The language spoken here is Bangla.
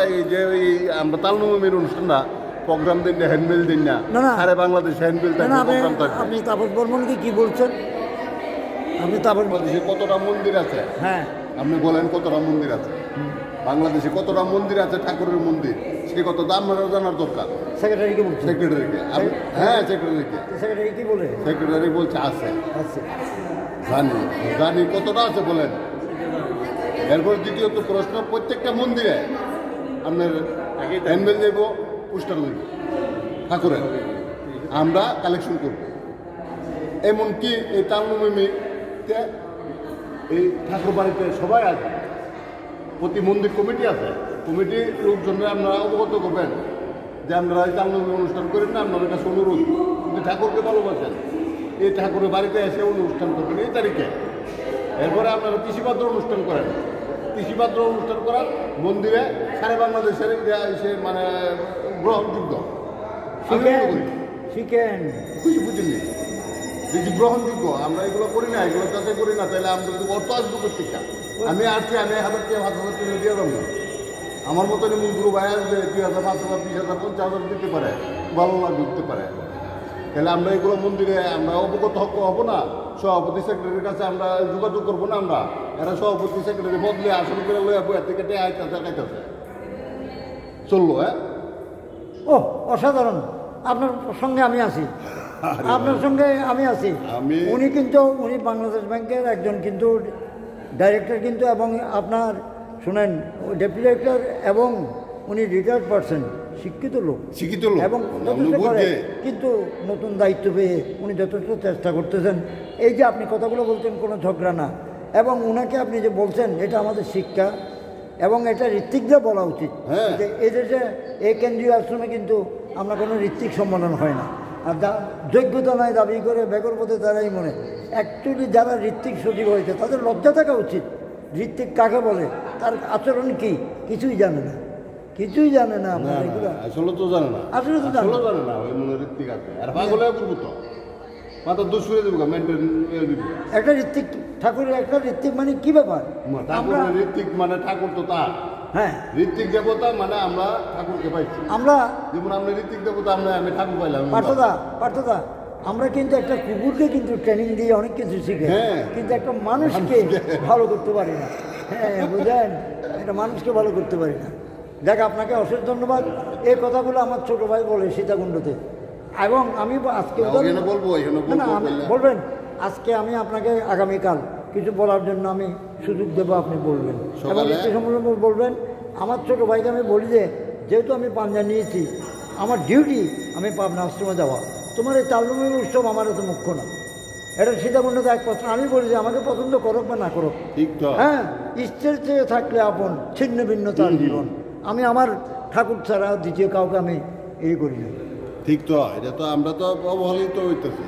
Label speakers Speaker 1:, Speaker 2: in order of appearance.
Speaker 1: এই যে ওই আমরা তালনবমীর অনুষ্ঠানটা প্রোগ্রাম দিন না, হ্যান্ডবিল দিন না, আরে বাংলাদেশ হ্যান্ডবিল প্রোগ্রাম থাকবে।
Speaker 2: আপনি তাপস বর্মনকে কি বলছেন? আপনি তাপস
Speaker 1: বাংলাদেশে কতটা মন্দির আছে?
Speaker 2: হ্যাঁ,
Speaker 1: আপনি বলেন কতটা মন্দির আছে বাংলাদেশে, কতটা মন্দির আছে ঠাকুরের মন্দির, সে কত দাম জানার দরকার।
Speaker 2: সেক্রেটারিকে বলছেন?
Speaker 1: সেক্রেটারিকে, হ্যাঁ সেক্রেটারিকে।
Speaker 2: সেক্রেটারি কি বলে?
Speaker 1: সেক্রেটারি বলছে আছে।
Speaker 2: আচ্ছা,
Speaker 1: জানি জানি কতটা আছে বলেন। এরপর দ্বিতীয়ত প্রশ্ন, প্রত্যেকটা মন্দিরে আপনার হ্যান্ডবিল দেব, পোস্টার দেব ঠাকুরের, আমরা কালেকশন করব। এমনকি এই তালনবমীতে এই ঠাকুর বাড়িতে সবাই আছে, প্রতি মন্দির কমিটি আছে, কমিটির লোকজনরা আপনারা অবগত করবেন যে আপনারা এই তালনবমী অনুষ্ঠান করেন না, আপনাদের কাছে অনুরোধ, যদি ঠাকুরকে ভালোবাসেন এই ঠাকুরের বাড়িতে এসে অনুষ্ঠান করবেন এই তারিখে। এরপরে আপনারা কৃষিপাত্র অনুষ্ঠান করেন, কৃষিপাত্র অনুষ্ঠান করার মন্দিরে সারা বাংলাদেশের সে মানে গ্রহণযোগ্য।
Speaker 2: শিখেন
Speaker 1: খুশি বুঝিনি যদি গ্রহণযোগ্য, আমরা এগুলো করি না, এগুলো যাতে করি না, তাহলে আমরা তো অর্থ আসবো প্রত্যেকটা। আমি আসছি, আমি 1000 টাকা 5000 টাকা দিয়ে দেবো, আমার মতন এমন গুরু ভাই আসবে 2000 5000 20000 50,000 দিতে পারে, ভালো লাগবে দিতে পারে। তাহলে আমরা এগুলো মন্দিরে আমরা অবগত হবো না, সভাপতি সেক্রেটারির কাছে আমরা যোগাযোগ করবো না, আমরা এরা সভাপতি সেক্রেটারি বদলে আসন করে বইয়ার থেকে আইতাছে চললো। হ্যাঁ,
Speaker 2: ও অসাধারণ, আপনার সঙ্গে আমি আছি, আপনার সঙ্গে আমি আছি। উনি কিন্তু উনি বাংলাদেশ ব্যাংকের একজন কিন্তু ডাইরেক্টর কিন্তু, এবং আপনার শুনেন ডেপুটি ডাইরেক্টর, এবং উনি রিটায়ার্ড পারসন, শিক্ষিত লোক এবং যথেষ্ট করে, কিন্তু নতুন দায়িত্ব পেয়ে উনি যথেষ্ট চেষ্টা করতেছেন। এই যে আপনি কথাগুলো বলছেন কোনো ঝগড়া না, এবং ওনাকে আপনি যে বলছেন এটা আমাদের শিক্ষা, এবং এটা ঋত্বিকদের বলা উচিত যে এই দেশে এই কেন্দ্রীয় আশ্রমে কিন্তু আমরা কোনো ঋত্বিক সম্মেলন হয় না, আর যোগ্যতা নয় দাবি করে বেগর পথে তারাই মনে। অ্যাকচুয়ালি যারা ঋত্বিক সচিব হয়েছে তাদের লজ্জা থাকা উচিত। ঋত্বিক কাকে বলে, তার আচরণ কি, কিছুই জানে না, কিছুই জানে না।
Speaker 1: আসলে তো জানে না, আসলে তো জানে না ওই মনে ঋত্বিক আছে, আর পাগলে করবো তো মাথা দোষ করে দেবো, মেনটেন দিব।
Speaker 2: একটা ঋত্বিক ঠাকুরের, একটা ঋত্বিক মানে কি ব্যাপার?
Speaker 1: ঋত্বিক মানে ঠাকুর তো তার,
Speaker 2: হ্যাঁ
Speaker 1: ঋত্বিক দেবতা মানে আমরা ঠাকুরকে পাইছি।
Speaker 2: আমরা
Speaker 1: যেমন আমরা ঋত্বিক দেবতা, আমি ঠাকুর পাইলাম।
Speaker 2: পার্থদা আমরা কিন্তু একটা কুকুরকে কিন্তু ট্রেনিং দিয়ে অনেক কিছু শিখে, কিন্তু একটা মানুষকে ভালো করতে পারি না। হ্যাঁ বুঝলেন, একটা মানুষকে ভালো করতে পারি না। দেখ, আপনাকে অশেষ ধন্যবাদ। এই কথাগুলো আমার ছোট ভাই বলে সীতাকুণ্ডতে, এবং আমি আজকে বলবেন, আজকে আমি আপনাকে আগামীকাল কিছু বলার জন্য আমি সুযোগ দেবো, আপনি বলবেন এবং একটি সম্পূর্ণ বলবেন। আমার ছোট ভাইকে আমি বলি যে যেহেতু আমি পাঞ্জা নিয়েছি, আমার ডিউটি আমি পাবনা আশ্রমে যাওয়া, তোমার এই তালনবমী উৎসব আমার এত মুখ্য না, এটা সীতাকুণ্ডতে এক প্রশ্ন। আমি বলি যে আমাকে পছন্দ করুক বা না করুক, হ্যাঁ, ইষ্টের চেয়ে থাকলে আপন, ছিন্ন ভিন্ন তার জীবন। আমি আমার ঠাকুর ছাড়া দ্বিতীয় কাউকে আমি এই করি না।
Speaker 1: ঠিক তো, এটা তো আমরা তো অবহেলিত হইতেছি।